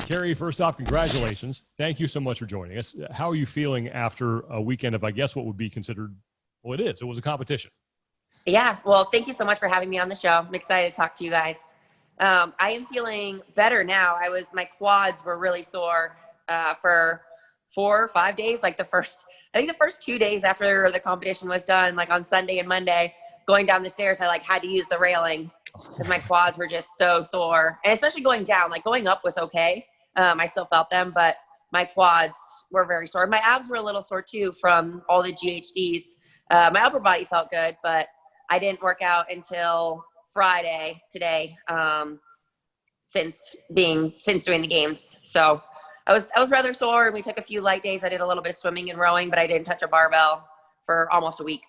Kari, first off, congratulations. Thank you so much for joining us. How are you feeling after a weekend of, I guess, what would be considered, well, it was a competition. Yeah, well, thank you so much for having me on the show. I'm excited to talk to you guys. I am feeling better now. My quads were really sore for 4 or 5 days. I think the first 2 days after the competition was done, like on Sunday and Monday, going down the stairs, I had to use the railing because my quads were just so sore. And especially going down, going up was okay. I still felt them, but my quads were very sore. My abs were a little sore too from all the GHDs. My upper body felt good, but I didn't work out until Friday today, since doing the games. So I was rather sore, and we took a few light days. I did a little bit of swimming and rowing, but I didn't touch a barbell for almost a week.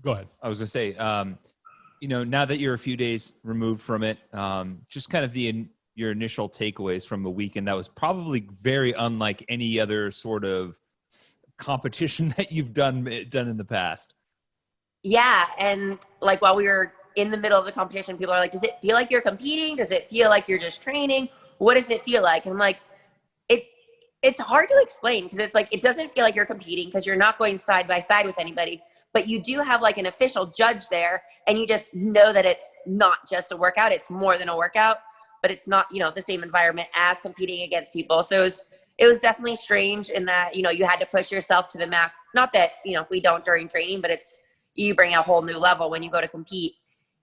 Go ahead. I was going to say, now that you're a few days removed from it, just kind of your initial takeaways from the weekend that was probably very unlike any other sort of competition that you've done in the past. Yeah. And while we were in the middle of the competition, people are like, does it feel like you're competing? Does it feel like you're just training? What does it feel like? And it's hard to explain because it's it doesn't feel like you're competing because you're not going side by side with anybody, but you do have an official judge there, and you just know that it's not just a workout. It's more than a workout, but it's not, the same environment as competing against people. So it was definitely strange in that, you had to push yourself to the max. Not that, we don't during training, but you bring a whole new level when you go to compete.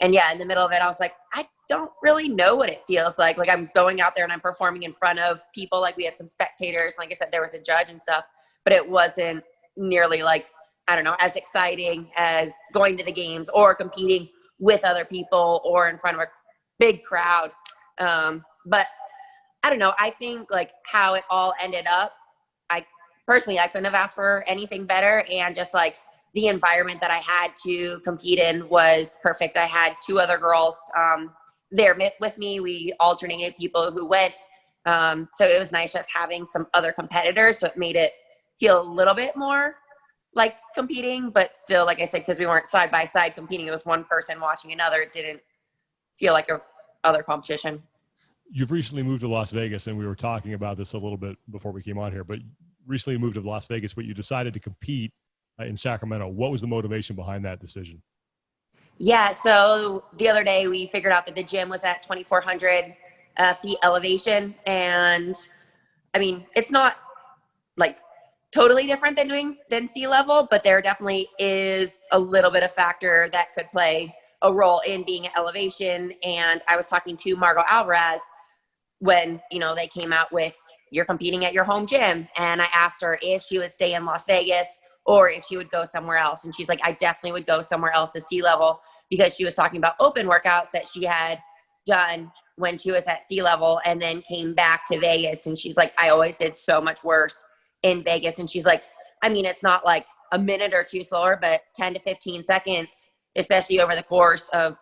And yeah, in the middle of it, I was like, I don't really know what it feels like. I'm going out there and I'm performing in front of people. We had some spectators. Like I said, there was a judge and stuff, but it wasn't nearly I don't know, as exciting as going to the games or competing with other people or in front of a big crowd. But I don't know. I think how it all ended up, I couldn't have asked for anything better. And just the environment that I had to compete in was perfect. I had 2 other girls there with me. We alternated people who went. So it was nice just having some other competitors. So it made it feel a little bit more like competing, but still, like I said, because we weren't side by side competing, it was one person watching another. It didn't feel like other competition. You've recently moved to Las Vegas, and we were talking about this a little bit before we came on here, but recently moved to Las Vegas, but you decided to compete in Sacramento. What was the motivation behind that decision? Yeah, so the other day we figured out that the gym was at 2,400 feet elevation. And I mean, it's not totally different than sea level, but there definitely is a little bit of factor that could play a role in being at elevation. And I was talking to Margot Alvarez when, they came out with, you're competing at your home gym. And I asked her if she would stay in Las Vegas or if she would go somewhere else. And she's like, I definitely would go somewhere else to sea level, because she was talking about open workouts that she had done when she was at sea level and then came back to Vegas. And she's like, I always did so much worse in Vegas. And she's like, I mean, it's not a minute or 2 slower, but 10 to 15 seconds, especially over the course of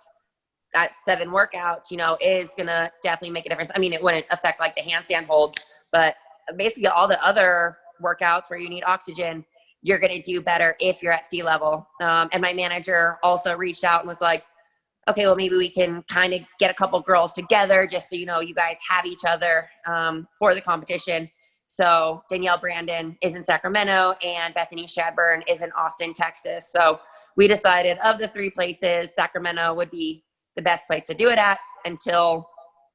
that 7 workouts, is going to definitely make a difference. I mean, it wouldn't affect the handstand hold, but basically all the other workouts where you need oxygen, you're going to do better if you're at sea level. And my manager also reached out and was like, okay, well, maybe we can kind of get a couple girls together just so, you guys have each other for the competition. So Danielle Brandon is in Sacramento and Bethany Shadburn is in Austin, Texas. So we decided of the 3 places, Sacramento would be the best place to do it at until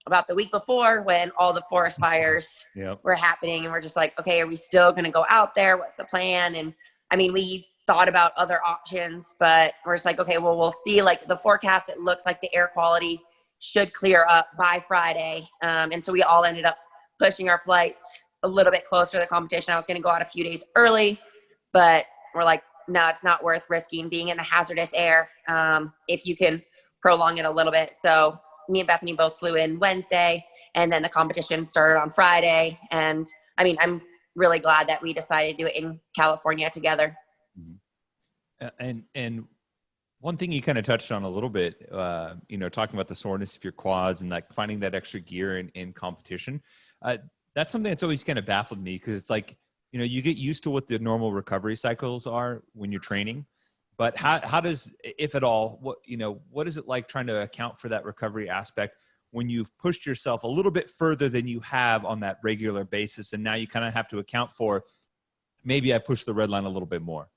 about the week before when all the forest fires were happening. And we're just like, okay, are we still going to go out there? What's the plan? And I mean, we thought about other options, but we're just like, okay, well, we'll see the forecast. It looks like the air quality should clear up by Friday. And so we all ended up pushing our flights a little bit closer to the competition. I was going to go out a few days early, but we're like, no, it's not worth risking being in the hazardous air if you can prolong it a little bit. So me and Bethany both flew in Wednesday, and then the competition started on Friday. And I mean, I'm really glad that we decided to do it in California together. And one thing you kind of touched on a little bit, talking about the soreness of your quads and finding that extra gear in competition. That's something that's always kind of baffled me, because it's you get used to what the normal recovery cycles are when you're training, but how does, if at all, what is it like trying to account for that recovery aspect when you've pushed yourself a little bit further than you have on that regular basis. And now you kind of have to account for, maybe I pushed the red line a little bit more.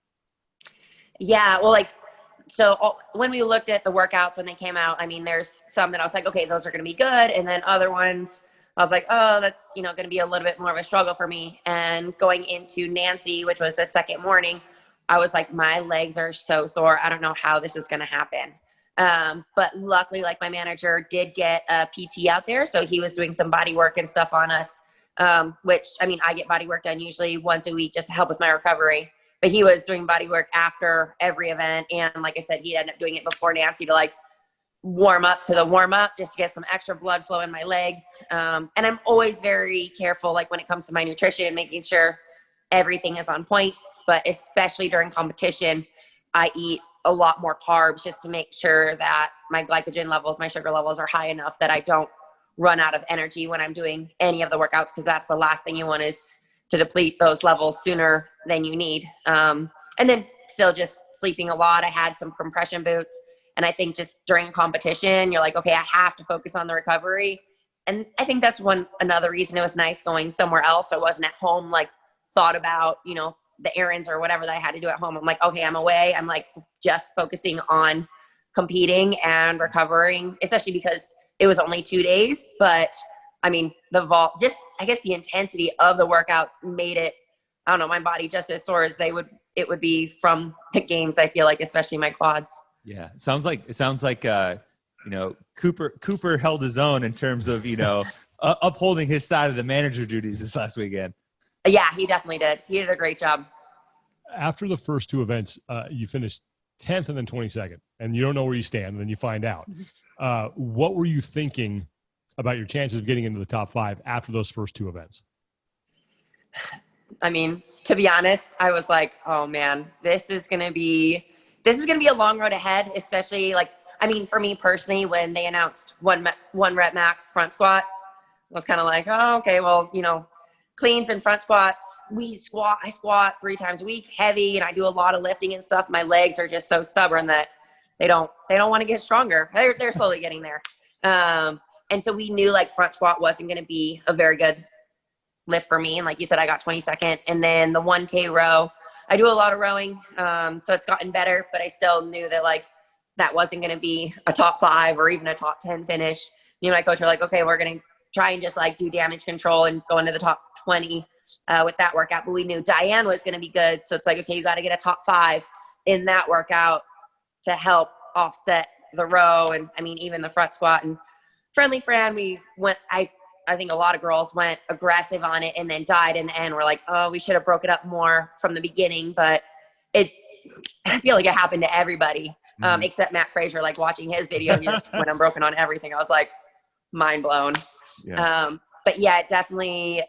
Yeah. Well, like, so when we looked at the workouts, when they came out, I mean, there's some that I was like, okay, those are going to be good. And then other ones I was like, oh, that's, going to be a little bit more of a struggle for me. And going into Nancy, which was the second morning, I was like, my legs are so sore. I don't know how this is going to happen. But luckily, like, my manager did get a PT out there. So he was doing some body work and stuff on us, which, I mean, I get body work done usually once a week just to help with my recovery. But he was doing body work after every event. And like I said, he ended up doing it before Nancy to like warm up to the warm up just to get some extra blood flow in my legs. And I'm always very careful, like when it comes to my nutrition and making sure everything is on point, but especially during competition, I eat a lot more carbs just to make sure that my glycogen levels, my sugar levels are high enough that I don't run out of energy when I'm doing any of the workouts. Cause that's the last thing you want is to deplete those levels sooner than you need. And then still just sleeping a lot. I had some compression boots. And I think just during competition, you're like, okay, I have to focus on the recovery. And I think that's another reason it was nice going somewhere else. I wasn't at home, like thought about, the errands or whatever that I had to do at home. I'm like, okay, I'm away. I'm like just focusing on competing and recovering, especially because it was only 2 days. But I mean, I guess the intensity of the workouts made it, I don't know, my body just as sore as it would be from the games, I feel like, especially my quads. Yeah. It sounds like, Cooper held his own in terms of, upholding his side of the manager duties this last weekend. Yeah, he definitely did. He did a great job. After the first two events, you finished 10th and then 22nd, and you don't know where you stand, and then you find out. What were you thinking about your chances of getting into the top 5 after those first two events? I mean, to be honest, I was like, oh man, this is going to be a long road ahead, especially for me personally, when they announced one rep max front squat, I was kind of like, oh, okay, well, cleans and front squats. I squat 3 times a week, heavy, and I do a lot of lifting and stuff. My legs are just so stubborn that they don't want to get stronger. They're slowly getting there. And so we knew like front squat wasn't going to be a very good lift for me. And like you said, I got 22nd. And then the 1K row, I do a lot of rowing. So it's gotten better, but I still knew that like that wasn't going to be a top 5 or even a top 10 finish. My coach were like, okay, we're going to try and just like do damage control and go into the top 20 with that workout. But we knew Diane was going to be good. So it's like, okay, you got to get a top 5 in that workout to help offset the row. And I mean, even the front squat. And Friendly Fran, we went, I think a lot of girls went aggressive on it and then died in the end. We're like, oh, we should have broke it up more from the beginning. But I feel like it happened to everybody, except Matt Frazier, like watching his video, he just went unbroken on everything. I was like, mind blown. Yeah. But yeah, it definitely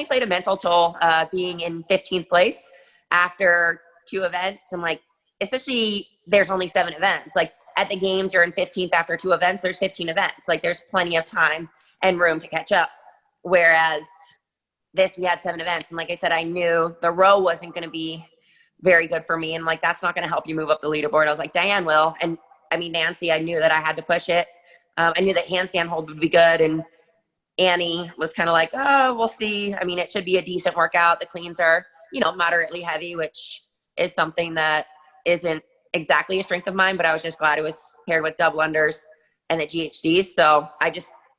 played a mental toll, being in 15th place after 2 events. Cause I'm like, especially there's only 7 events. Like at the games, you're in 15th after 2 events, there's 15 events. Like there's plenty of time and room to catch up. Whereas this, we had 7 events. And like I said, I knew the row wasn't going to be very good for me. And like, that's not going to help you move up the leaderboard. I was like, Diane will. And I mean, Nancy, I knew that I had to push it. I knew that handstand hold would be good. And Annie was kind of like, oh, we'll see. I mean, it should be a decent workout. The cleans are, moderately heavy, which is something that isn't exactly a strength of mine, but I was just glad it was paired with double unders and the GHDs. So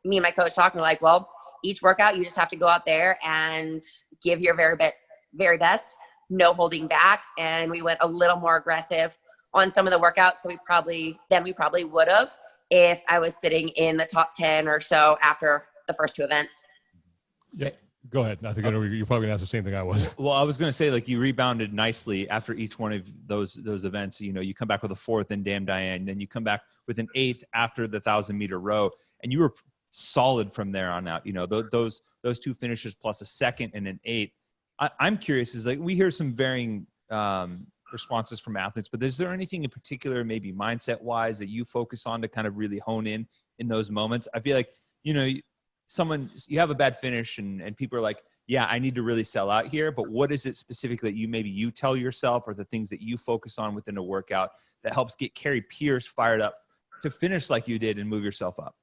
me and my coach talking like, well, each workout, you just have to go out there and give your very best, no holding back. And we went a little more aggressive on some of the workouts that we probably would have if I was sitting in the top 10 or so after the first 2 events. Yeah, go ahead. I think you're probably gonna ask the same thing I was. Well, I was going to say, like, you rebounded nicely after each one of those events. You come back with a 4th in Damn Diane, then you come back with an 8th after the 1,000-meter row, and you were solid from there on out. Those 2 finishes plus a 2nd and an 8th. I'm curious, is like we hear some varying responses from athletes, but is there anything in particular, maybe mindset wise, that you focus on to kind of really hone in those moments? I feel like, you have a bad finish and people are like, yeah, I need to really sell out here. But what is it specifically that you tell yourself, or the things that you focus on within a workout that helps get Kari Pearce fired up to finish like you did and move yourself up?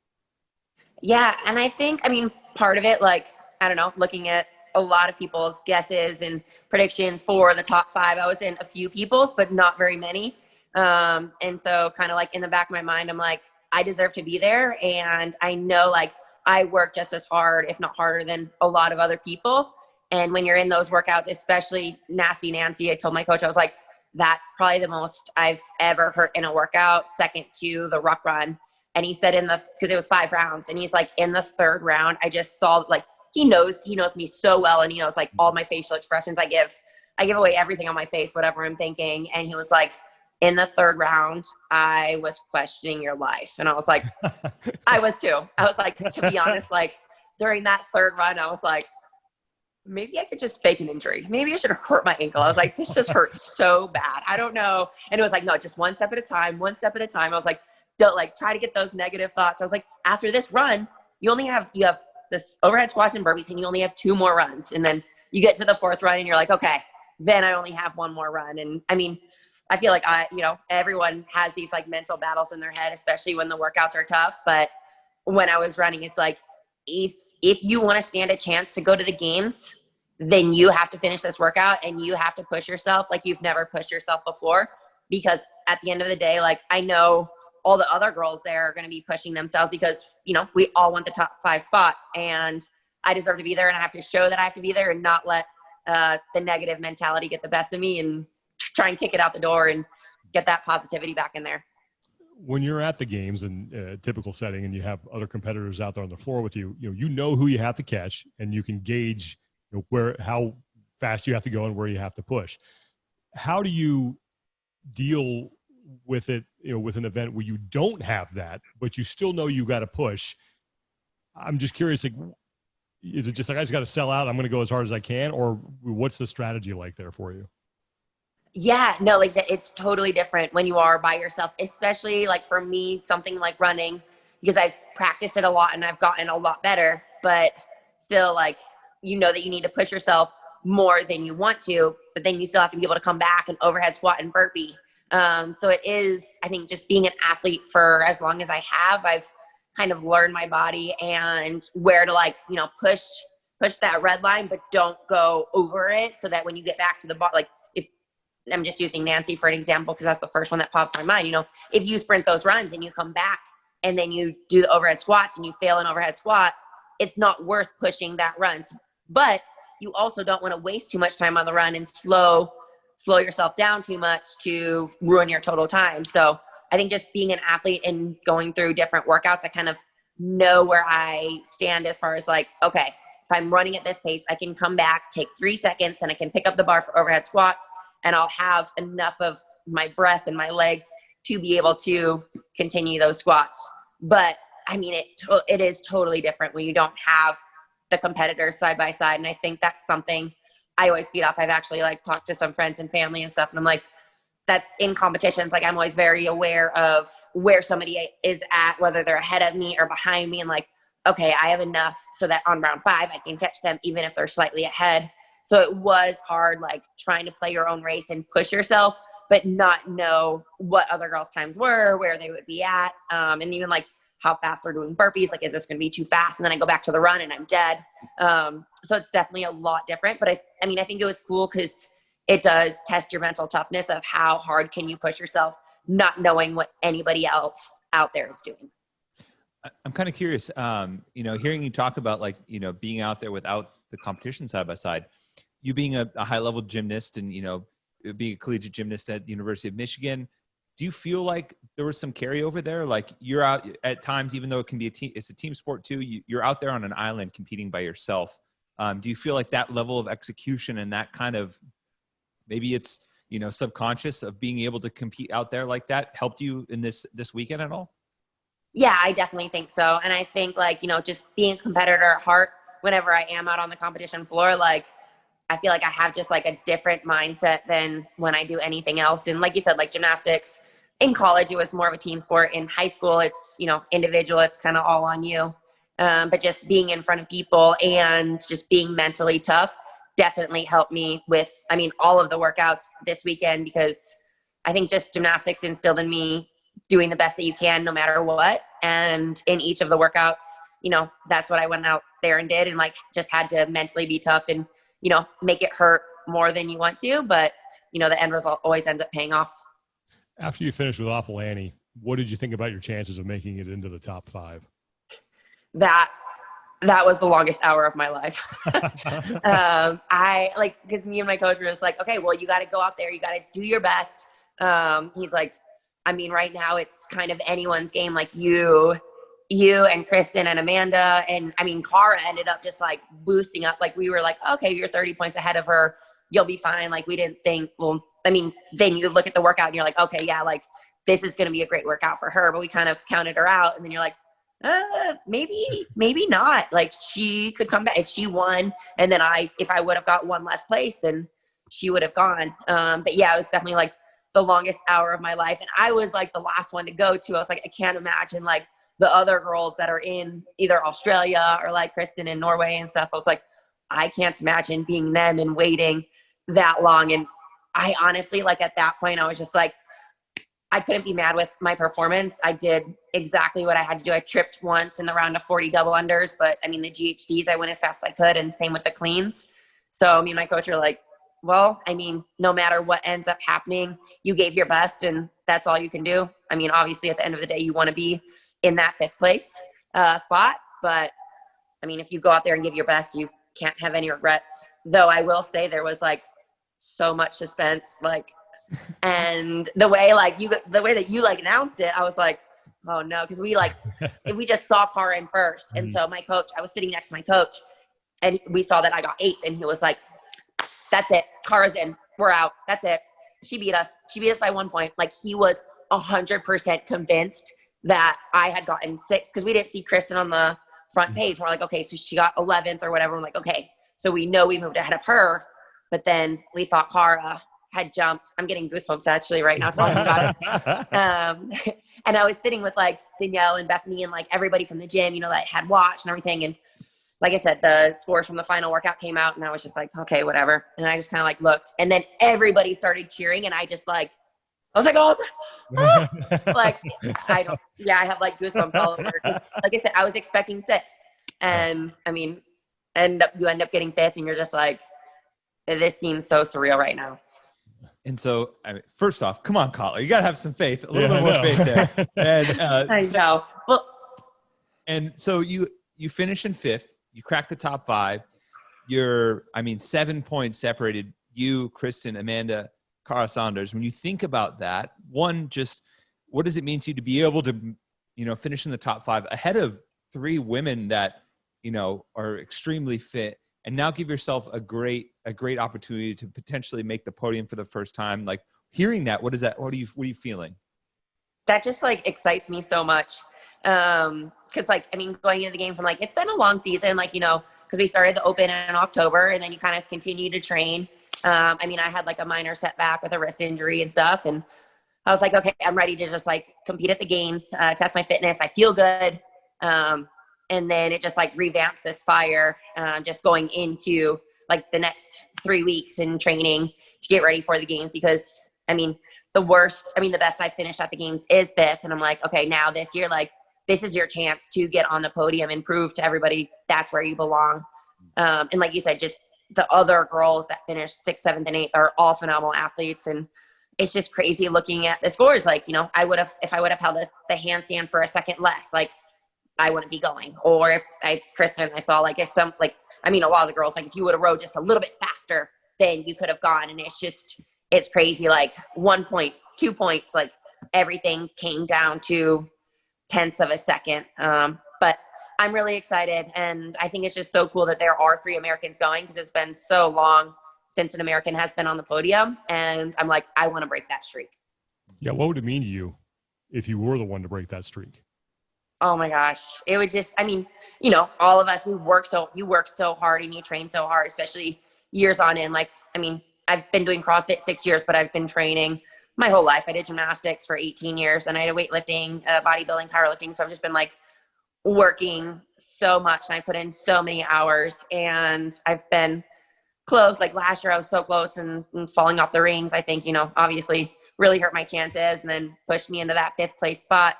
Yeah. And I think, I mean, part of it, like, I don't know, looking at a lot of people's guesses and predictions for the top 5, I was in a few people's, but not very many. And so kind of like in the back of my mind, I'm like, I deserve to be there. And I know like I work just as hard, if not harder than a lot of other people. And when you're in those workouts, especially Nasty Nancy, I told my coach, I was like, that's probably the most I've ever hurt in a workout, second to the ruck run. And he said because it was 5 rounds, and he's like, in the 3rd round, I just saw like, he knows me so well. And he knows like all my facial expressions. I give away everything on my face, whatever I'm thinking. And he was like, in the 3rd round, I was questioning your life. And I was like, I was too. I was like, to be honest, like during that 3rd run, I was like, maybe I could just fake an injury. Maybe I should hurt my ankle. I was like, this just hurts so bad. I don't know. And it was like, no, just one step at a time, one step at a time. I was like, don't like try to get those negative thoughts. I was like, after this run, you have this overhead squats and burpees, and you only have 2 more runs. And then you get to the 4th run and you're like, okay, then I only have 1 more run. And I mean, I feel like everyone has these like mental battles in their head, especially when the workouts are tough. But when I was running, it's like, if you want to stand a chance to go to the games, then you have to finish this workout and you have to push yourself like you've never pushed yourself before. Because at the end of the day, like I know all the other girls there are going to be pushing themselves because, we all want the top 5 spot, and I deserve to be there, and I have to show that I have to be there and not let the negative mentality get the best of me and try and kick it out the door and get that positivity back in there. When you're at the games in a typical setting and you have other competitors out there on the floor with you, you know who you have to catch, and you can gauge how fast you have to go and where you have to push. How do you deal with it, with an event where you don't have that, but you still know you got to push? I'm just curious, like, is it just like, I just got to sell out, I'm going to go as hard as I can, or what's the strategy like there for you? Yeah, no, like it's totally different when you are by yourself, especially like for me, something like running, because I've practiced it a lot and I've gotten a lot better, but still like, that you need to push yourself more than you want to, but then you still have to be able to come back and overhead squat and burpee. So it is, I think, just being an athlete for as long as I have, I've kind of learned my body and where to like, push that red line, but don't go over it, so that when you get back to the bar, like if I'm just using Nancy for an example, because that's the first one that pops in my mind, if you sprint those runs and you come back and then you do the overhead squats and you fail an overhead squat, it's not worth pushing that run. But you also don't want to waste too much time on the run and slow yourself down too much to ruin your total time. So I think just being an athlete and going through different workouts, I kind of know where I stand as far as like, okay, if I'm running at this pace, I can come back, take 3 seconds, then I can pick up the bar for overhead squats, and I'll have enough of my breath and my legs to be able to continue those squats. But I mean, it is totally different when you don't have the competitors side by side. And I think that's something I always feed off. I've actually like talked to some friends and family and stuff, and I'm like, that's in competitions. Like I'm always very aware of where somebody is at, whether they're ahead of me or behind me, and like, okay, I have enough so that on round 5, I can catch them even if they're slightly ahead. So it was hard, like trying to play your own race and push yourself, but not know what other girls' times were, where they would be at. And even like how fast they're doing burpees. Like, is this going to be too fast? And then I go back to the run and I'm dead. So it's definitely a lot different, but I mean, I think it was cool because it does test your mental toughness of how hard can you push yourself, not knowing what anybody else out there is doing. I'm kind of curious, hearing you talk about like, being out there without the competition side by side, you being a high level gymnast and, being a collegiate gymnast at the University of Michigan, do you feel like there was some carryover there? Like you're out at times, even though it can be it's a team sport too, you're out there on an island competing by yourself. Do you feel like that level of execution and that kind of, maybe it's, subconscious of being able to compete out there like that helped you in this weekend at all? Yeah, I definitely think so. And I think like, just being a competitor at heart, whenever I am out on the competition floor, like, I feel like I have just like a different mindset than when I do anything else. And like you said, like gymnastics in college, it was more of a team sport. In high school, it's, individual, it's kind of all on you. But just being in front of people and just being mentally tough definitely helped me with, all of the workouts this weekend, because I think just gymnastics instilled in me doing the best that you can no matter what. And in each of the workouts, that's what I went out there and did, and like just had to mentally be tough and, make it hurt more than you want to. But, the end result always ends up paying off. After you finished with Awful Annie, what did you think about your chances of making it into the top 5? That was the longest hour of my life. Because me and my coach were just like, okay, well, you got to go out there. You got to do your best. He's like, I mean, right now it's kind of anyone's game. Like you and Kristen and Amanda. And I mean, Kara ended up just like boosting up. Like we were like, okay, you're 30 points ahead of her. You'll be fine. Like we didn't think, well, I mean, then you look at the workout and you're like, okay, yeah, like this is going to be a great workout for her. But we kind of counted her out. And then you're like, maybe not. Like she could come back if she won. And then if I would have got one last place, then she would have gone. But yeah, it was definitely like the longest hour of my life. And I was like the last one to go to. I was like, I can't imagine like the other girls that are in either Australia or like Kristen in Norway and stuff. I was like, I can't imagine being them and waiting that long. And I honestly, like at that point, I was just like, I couldn't be mad with my performance. I did exactly what I had to do. I tripped once in the round of 40 double unders, but I mean, the GHDs, I went as fast as I could, and same with the cleans. So me and my coach are like, well, I mean, no matter what ends up happening, you gave your best and that's all you can do. I mean, obviously at the end of the day, you want to be in that 5th place spot. But I mean, if you go out there and give your best, you can't have any regrets. Though I will say there was like so much suspense, like, and the way that you like announced it, I was like, oh no. Cause we just saw Kara in first. And so my coach, I was sitting next to my coach and we saw that I got 8th and he was like, that's it. Kara's in, we're out. That's it. She beat us by 1 point. Like he was 100% convinced that I had gotten 6th. Cause we didn't see Kristen on the front page. We're like, okay, so she got 11th or whatever. I'm like, okay, so we know we moved ahead of her, but then we thought Kara had jumped. I'm getting goosebumps actually right now talking about it. And I was sitting with like Danielle and Bethany and like everybody from the gym, that had watched and everything. And like I said, the scores from the final workout came out and I was just like, okay, whatever. And I just kind of like looked and then everybody started cheering and I just like, I was like, oh, like, I have like goosebumps all over. Like I said, I was expecting 6th. And I mean, you end up getting 5th and you're just like, this seems so surreal right now. And so, I mean, first off, come on, Kala, you got to have some faith, a little bit more faith there. And, I know. Well, and so you finish in 5th, you crack the top 5. You're, 7 points separated you, Kristen, Amanda, Kara Saunders. When you think about that, one, just what does it mean to you to be able to, finish in the top 5 ahead of 3 women that, are extremely fit, and now give yourself a great opportunity to potentially make the podium for the first time? Like hearing that, what are you feeling? That just like excites me so much. Cause like, going into the games, I'm like, it's been a long season, like, cause we started the open in October and then you kind of continue to train. I had like a minor setback with a wrist injury and stuff. And I was like, okay, I'm ready to just like compete at the games, test my fitness. I feel good. And then it just like revamps this fire, just going into like the next 3 weeks in training to get ready for the games. Because the best I finished at the games is 5th. And I'm like, okay, now this year, like this is your chance to get on the podium and prove to everybody that's where you belong. And like you said, just the other girls that finished 6th, 7th, and 8th are all phenomenal athletes. And it's just crazy looking at the scores. Like, if I would have held the handstand for a second less, like I wouldn't be going. Or if Kristen, I saw like, a lot of the girls, like if you would have rode just a little bit faster, then you could have gone. And it's crazy. Like 1 point, 2 points, like everything came down to tenths of a second. But I'm really excited. And I think it's just so cool that there are 3 Americans going, because it's been so long since an American has been on the podium. And I'm like, I want to break that streak. Yeah. What would it mean to you if you were the one to break that streak? Oh my gosh. It would just, all of us, you work so hard and you train so hard, especially years on end. Like, I've been doing CrossFit 6 years, but I've been training my whole life. I did gymnastics for 18 years and I did weightlifting, bodybuilding, powerlifting. So I've just been like working so much and I put in so many hours, and I've been close. Like last year I was so close and falling off the rings, I think, obviously really hurt my chances and then pushed me into that 5th place spot.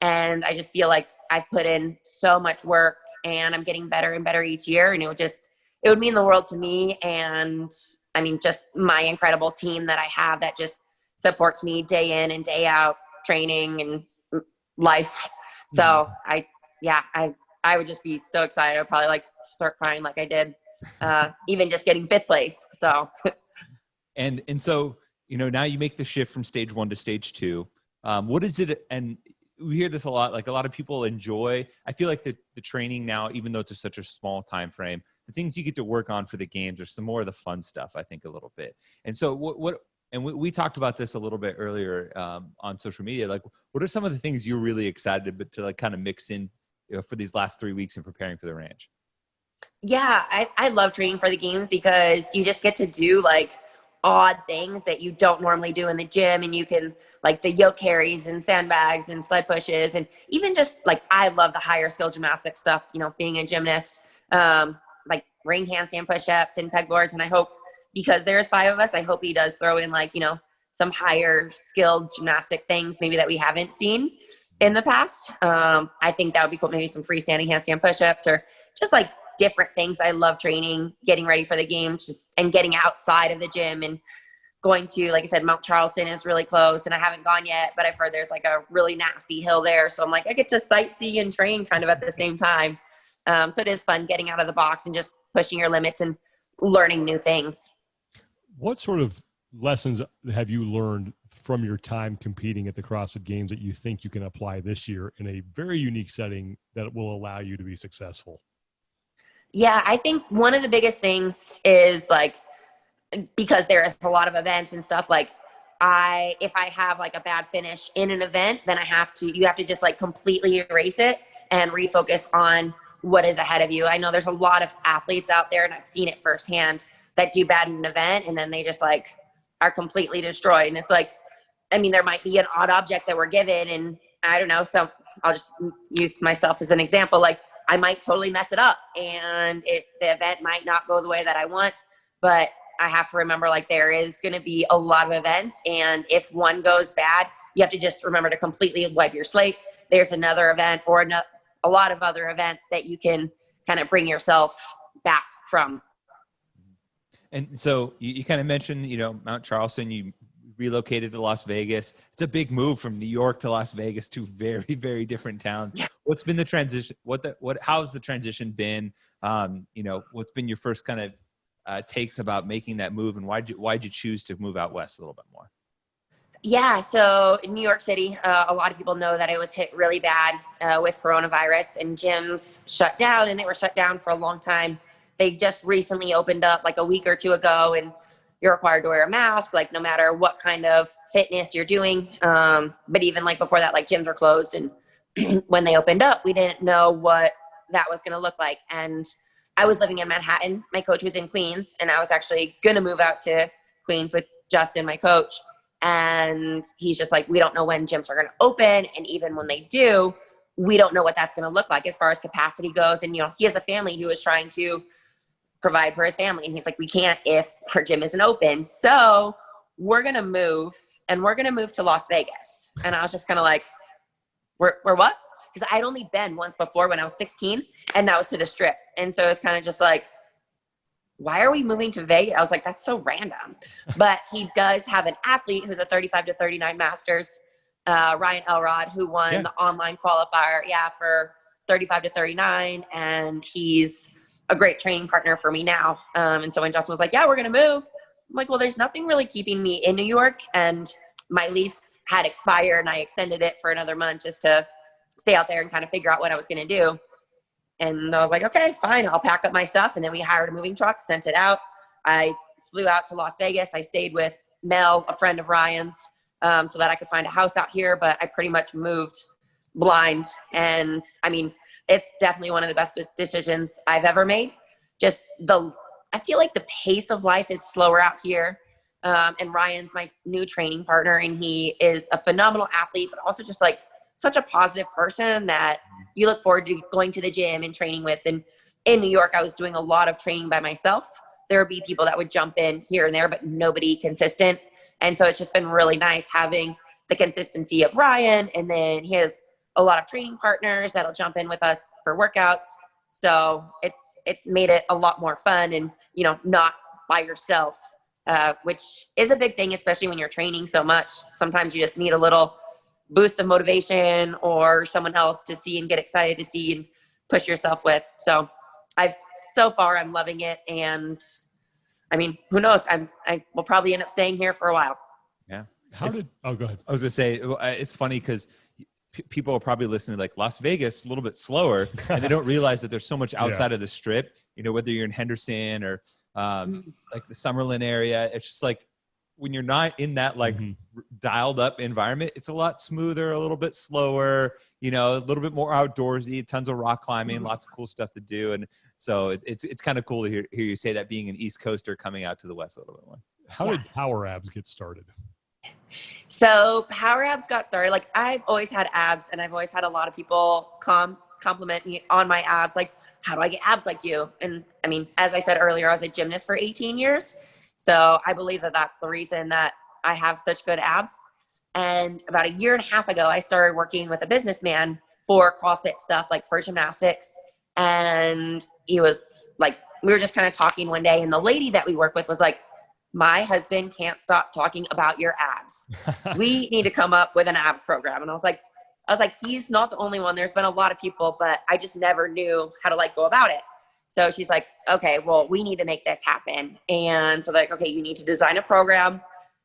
And I just feel like I've put in so much work and I'm getting better and better each year. And it would mean the world to me. And I mean, just my incredible team that I have that just supports me day in and day out, training and life. So I would just be so excited. I'd probably like start crying like I did, even just getting 5th place. So, and so, you know, now you make the shift from stage 1 to stage 2. What is it? And we hear this a lot, like a lot of people enjoy, I feel like the training now, even though it's such a small time frame, the things you get to work on for the games are some more of the fun stuff, I think, a little bit. And so we talked about this a little bit earlier on social media. Like, what are some of the things you're really excited to like kind of mix in, you know, for these last 3 weeks and preparing for the ranch? Yeah, I love training for the games because you just get to do like odd things that you don't normally do in the gym. And you can like the yoke carries and sandbags and sled pushes. And even just like, I love the higher skill gymnastic stuff, you know, being a gymnast, like ring handstand push-ups and pegboards. And I hope, because there's 5 of us, I hope he does throw in like, you know, some higher skilled gymnastic things maybe that we haven't seen in the past. I think that would be cool. Maybe some freestanding handstand push-ups or just like different things. I love training, getting ready for the games, and getting outside of the gym and going to, like I said, Mount Charleston is really close and I haven't gone yet, but I've heard there's like a really nasty hill there. So I'm like, I get to sightsee and train kind of at the same time. So it is fun getting out of the box and just pushing your limits and learning new things. What sort of lessons have you learned from your time competing at the CrossFit Games that you think you can apply this year in a very unique setting that will allow you to be successful? Yeah, I think one of the biggest things is like, because there is a lot of events and stuff, like if I have like a bad finish in an event, then you have to just like completely erase it and refocus on what is ahead of you. I know there's a lot of athletes out there, and I've seen it firsthand, that do bad in an event and then they just like are completely destroyed. And it's like, I mean, there might be an odd object that we're given, and I don't know. So I'll just use myself as an example. Like, I might totally mess it up and the event might not go the way that I want, but I have to remember, like, there is going to be a lot of events. And if one goes bad, you have to just remember to completely wipe your slate. There's another event or a lot of other events that you can kind of bring yourself back from. And so you kind of mentioned, you know, Mount Charleston, you relocated to Las Vegas. It's a big move from New York to Las Vegas, two very, very different towns. What's been the transition? How's the transition been? You know, what's been your first kind of takes about making that move, and why'd you choose to move out west a little bit more? Yeah, so in New York City, a lot of people know that it was hit really bad with coronavirus, and gyms shut down, and they were shut down for a long time. They just recently opened up like a week or two ago, and you're required to wear a mask, like no matter what kind of fitness you're doing. But even like before that, like gyms were closed, and when they opened up, we didn't know what that was going to look like. And I was living in Manhattan. My coach was in Queens, and I was actually going to move out to Queens with Justin, my coach. And he's just like, we don't know when gyms are going to open. And even when they do, we don't know what that's going to look like as far as capacity goes. And, you know, he has a family who is trying to provide for his family. And he's like, we can't if our gym isn't open. So we're going to move, and we're going to move to Las Vegas. And I was just kind of like, we're what? Because I'd only been once before when I was 16, and that was to the Strip. And so it's kind of just like, why are we moving to Vegas? I was like, that's so random. But he does have an athlete who's a 35 to 39 masters, Ryan Elrod, who won the online qualifier, for 35 to 39. And he's a great training partner for me now. And so when Justin was like, yeah, we're going to move, I'm like, well, there's nothing really keeping me in New York. And my lease had expired, and I extended it for another month just to stay out there and kind of figure out what I was going to do. And I was like, okay, fine, I'll pack up my stuff. And then we hired a moving truck, sent it out. I flew out to Las Vegas. I stayed with Mel, a friend of Ryan's, so that I could find a house out here. But I pretty much moved blind. And I mean, it's definitely one of the best decisions I've ever made. I feel like the pace of life is slower out here. And Ryan's my new training partner, and he is a phenomenal athlete, but also just like such a positive person that you look forward to going to the gym and training with. And in New York, I was doing a lot of training by myself. There would be people that would jump in here and there, but nobody consistent. And so it's just been really nice having the consistency of Ryan. And then he has a lot of training partners that'll jump in with us for workouts. So it's made it a lot more fun and, you know, not by yourself, which is a big thing, especially when you're training so much. Sometimes you just need a little boost of motivation or someone else to see and get excited to see and push yourself with. So so far I'm loving it. And I mean, who knows? I will probably end up staying here for a while. Yeah. Oh, go ahead. I was gonna say, it's funny because people are probably listening like Las Vegas, a little bit slower, and they don't realize that there's so much outside of the strip, you know, whether you're in Henderson or like the Summerlin area. It's just like, when you're not in that like dialed up environment, it's a lot smoother, a little bit slower, you know, a little bit more outdoorsy, tons of rock climbing, lots of cool stuff to do. And so it's kind of cool to hear you say that, being an East Coaster coming out to the West a little bit more. How did Power Abs get started? So Power Abs got started, like I've always had abs, and I've always had a lot of people compliment me on my abs. Like, how do I get abs like you? And I mean, as I said earlier, I was a gymnast for 18 years. So I believe that that's the reason that I have such good abs. And about a year and a half ago, I started working with a businessman for CrossFit stuff, like for gymnastics. And he was like, we were just kind of talking one day, and the lady that we work with was like, my husband can't stop talking about your abs. We need to come up with an abs program. And I was like, he's not the only one. There's been a lot of people, but I just never knew how to like go about it. So she's like, okay, well, we need to make this happen. And so like, okay, you need to design a program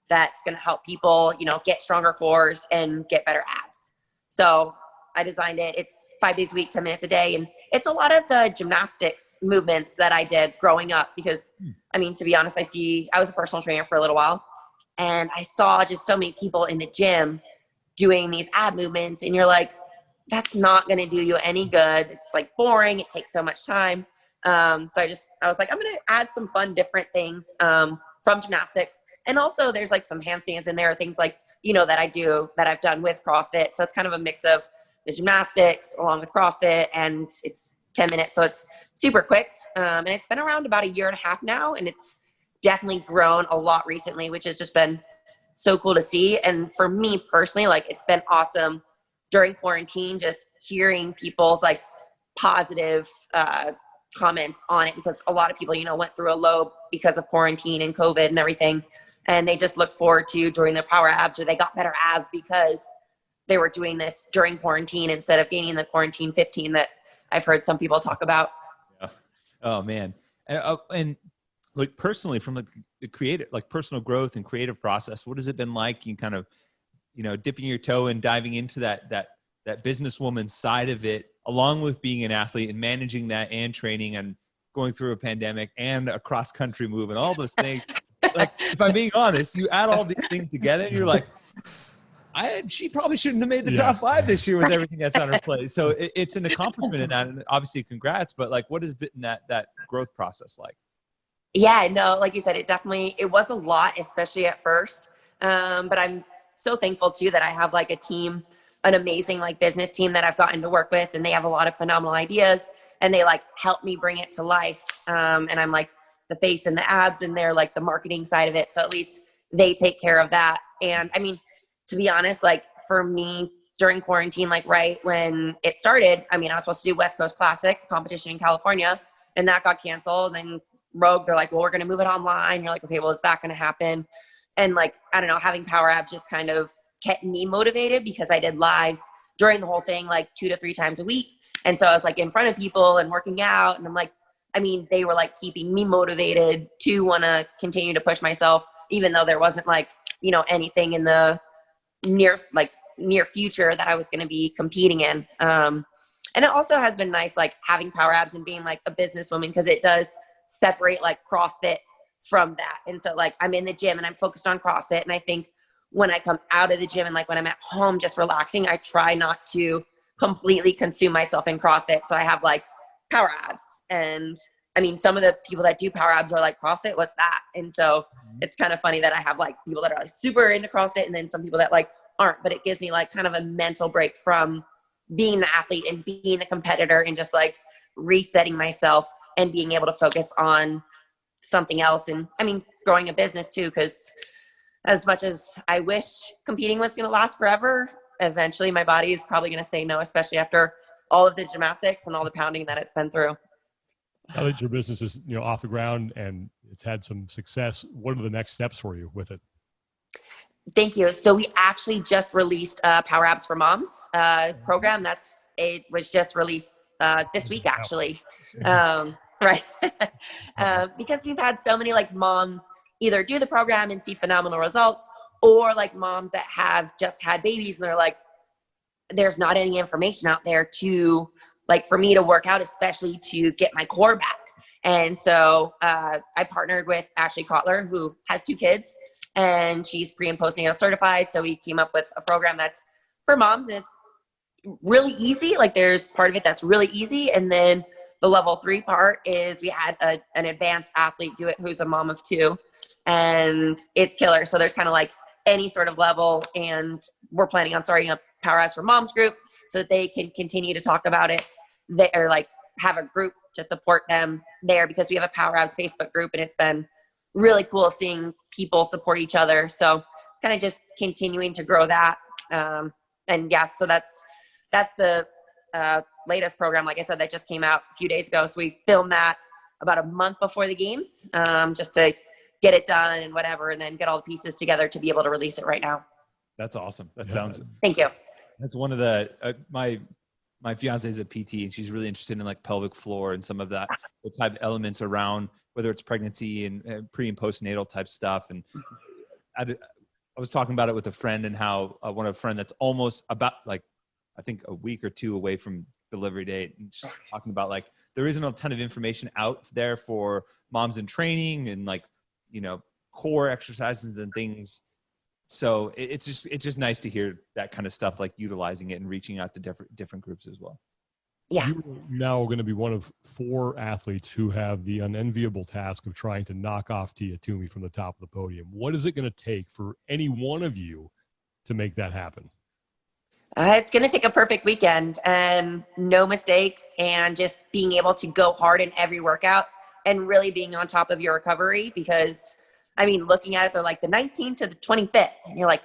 that's going to help people, you know, get stronger cores and get better abs. So I designed it. It's 5 days a week, 10 minutes a day. And it's a lot of the gymnastics movements that I did growing up, because I mean, to be honest, I was a personal trainer for a little while, and I saw just so many people in the gym doing these ab movements, and you're like, that's not going to do you any good. It's like boring. It takes so much time. So I was like, I'm going to add some fun, different things, from gymnastics. And also there's like some handstands in there, things like, you know, that I've done with CrossFit. So it's kind of a mix of the gymnastics along with CrossFit, and it's 10 minutes. So it's super quick. And it's been around about a year and a half now, and it's definitely grown a lot recently, which has just been so cool to see. And for me personally, like, it's been awesome during quarantine, just hearing people's like positive, comments on it, because a lot of people, you know, went through a low because of quarantine and COVID and everything. And they just look forward to doing their power abs, or they got better abs because they were doing this during quarantine instead of gaining the quarantine 15 that I've heard some people talk about. Yeah. Oh man. And like personally, from like the creative, like personal growth and creative process, what has it been like? You kind of, you know, dipping your toe and diving into that businesswoman side of it, along with being an athlete and managing that and training and going through a pandemic and a cross country move and all those things. Like, if I'm being honest, you add all these things together and you're like, she probably shouldn't have made the top 5 this year with everything that's on her plate. So it's an accomplishment in that, and obviously congrats, but like, what has been that growth process like? Yeah, no, like you said, it was a lot, especially at first. But I'm so thankful too that I have like a team, an amazing like business team that I've gotten to work with, and they have a lot of phenomenal ideas, and they like help me bring it to life. And I'm like the face and the abs, and they're like the marketing side of it. So at least they take care of that. And I mean, to be honest, like for me during quarantine, like right when it started, I mean, I was supposed to do West Coast Classic competition in California, and that got canceled. And Rogue, they're like, well, we're going to move it online. You're like, okay, well, is that going to happen? And like, I don't know, having Power Abs just kind of kept me motivated, because I did lives during the whole thing, like 2 to 3 times a week. And so I was like in front of people and working out. And I'm like, I mean, they were like keeping me motivated to want to continue to push myself, even though there wasn't like, you know, anything in the near future that I was going to be competing in. And it also has been nice, like having Power Abs and being like a businesswoman, because it does separate like CrossFit from that. And so like I'm in the gym and I'm focused on CrossFit. And I think when I come out of the gym and like when I'm at home just relaxing, I try not to completely consume myself in CrossFit. So I have like Power Abs. And I mean, some of the people that do Power Abs are like, CrossFit, what's that? And so it's kind of funny that I have like people that are like super into CrossFit, and then some people that like aren't, but it gives me like kind of a mental break from being the athlete and being the competitor, and just like resetting myself and being able to focus on something else. And I mean, growing a business too, because as much as I wish competing was going to last forever, eventually my body is probably going to say no, especially after all of the gymnastics and all the pounding that it's been through. Now that your business is, off the ground and it's had some success, what are the next steps for you with it? Thank you. So we actually just released Power Apps for Moms program. It was just released this week, actually. Right. Because we've had so many like moms either do the program and see phenomenal results, or like moms that have just had babies and they're like, there's not any information out there to like for me to work out, especially to get my core back. And so I partnered with Ashley Kotler, who has 2 kids, and she's pre and postnatal certified. So we came up with a program that's for moms, and it's really easy. Like there's part of it that's really easy. And then the level 3 part is we had an advanced athlete do it who's a mom of 2, and it's killer. So there's kind of like any sort of level, and we're planning on starting a Power Apps for Moms group so that they can continue to talk about it. Or like have a group to support them there, because we have a Power Apps Facebook group, and it's been really cool seeing people support each other. So it's kind of just continuing to grow that. And yeah, so that's the latest program, like I said, that just came out a few days ago. So we filmed that about a month before the games, just to get it done and whatever, and then get all the pieces together to be able to release it right now. That's awesome. That sounds. Thank you. That's one of the my fiance is a PT, and she's really interested in like pelvic floor and some of that, the type of elements around whether it's pregnancy and pre and postnatal type stuff. And I was talking about it with a friend, and how one of a friend that's almost about like, I think a week or 2 away from delivery date. And she's talking about like, there isn't a ton of information out there for moms in training and like, core exercises and things. So it's just nice to hear that kind of stuff, like utilizing it and reaching out to different groups as well. Yeah. You're now going to be one of 4 athletes who have the unenviable task of trying to knock off Tia Toomey from the top of the podium. What is it going to take for any one of you to make that happen? It's going to take a perfect weekend and no mistakes, and just being able to go hard in every workout and really being on top of your recovery. Because I mean, looking at it, they're like the 19th to the 25th. And you're like,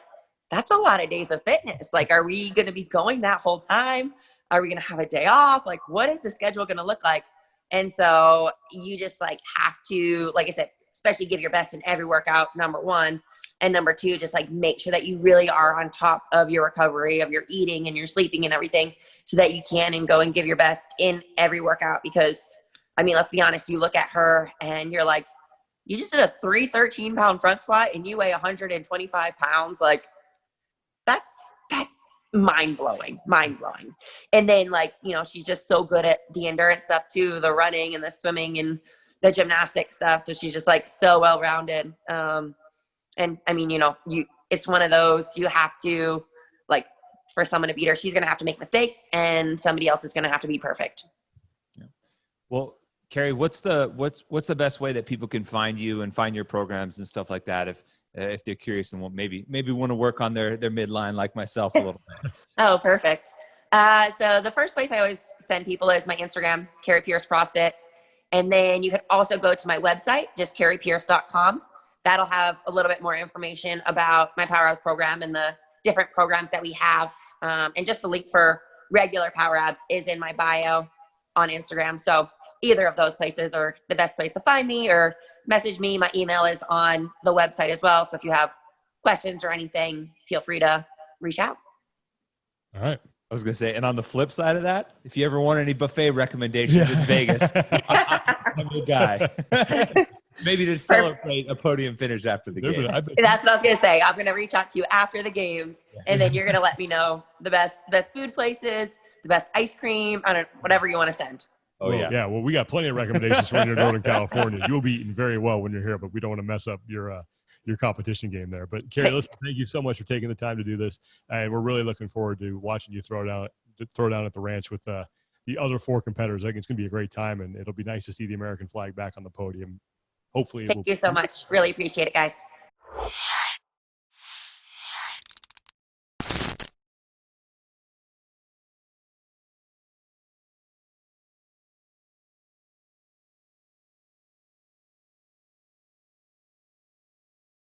that's a lot of days of fitness. Like, are we going to be going that whole time? Are we going to have a day off? Like, what is the schedule going to look like? And so you just like have to, like I said, especially give your best in every workout, number 1. And number 2, just like make sure that you really are on top of your recovery, of your eating and your sleeping and everything, so that you can and go and give your best in every workout. Because I mean, let's be honest, you look at her and you're like, you just did a 313-pound front squat and you weigh 125 pounds. Like that's mind-blowing. And then like, she's just so good at the endurance stuff too, the running and the swimming and the gymnastic stuff. So she's just like so well-rounded. And I mean, it's one of those, you have to like, for someone to beat her, she's going to have to make mistakes, and somebody else is going to have to be perfect. Yeah. Well, Kari, what's the best way that people can find you and find your programs and stuff like that if they're curious and maybe want to work on their midline like myself a little bit? Oh, perfect. So the first place I always send people is my Instagram, Kari Pearce CrossFit. And then you can also go to my website, just karipearce.com. That'll have a little bit more information about my Power Apps program and the different programs that we have. And just the link for regular Power Apps is in my bio on Instagram. So either of those places are the best place to find me, or message me. My email is on the website as well. So if you have questions or anything, feel free to reach out. All right. I was going to say, and on the flip side of that, if you ever want any buffet recommendations in Vegas, I'm the guy. Maybe to celebrate a podium finish after the game. That's what I was going to say. I'm going to reach out to you after the games, and then you're going to let me know the best food places, the best ice cream, whatever you want to send. Oh, well, yeah. Yeah. Well, we got plenty of recommendations for when you're Northern California. You'll be eating very well when you're here, but we don't want to mess up your competition game there. But Kari, listen, thank you so much for taking the time to do this. And we're really looking forward to watching you throw down at the ranch with the other 4 competitors. I think it's going to be a great time, and it'll be nice to see the American flag back on the podium. Hopefully. Thank you so much. Really appreciate it, guys.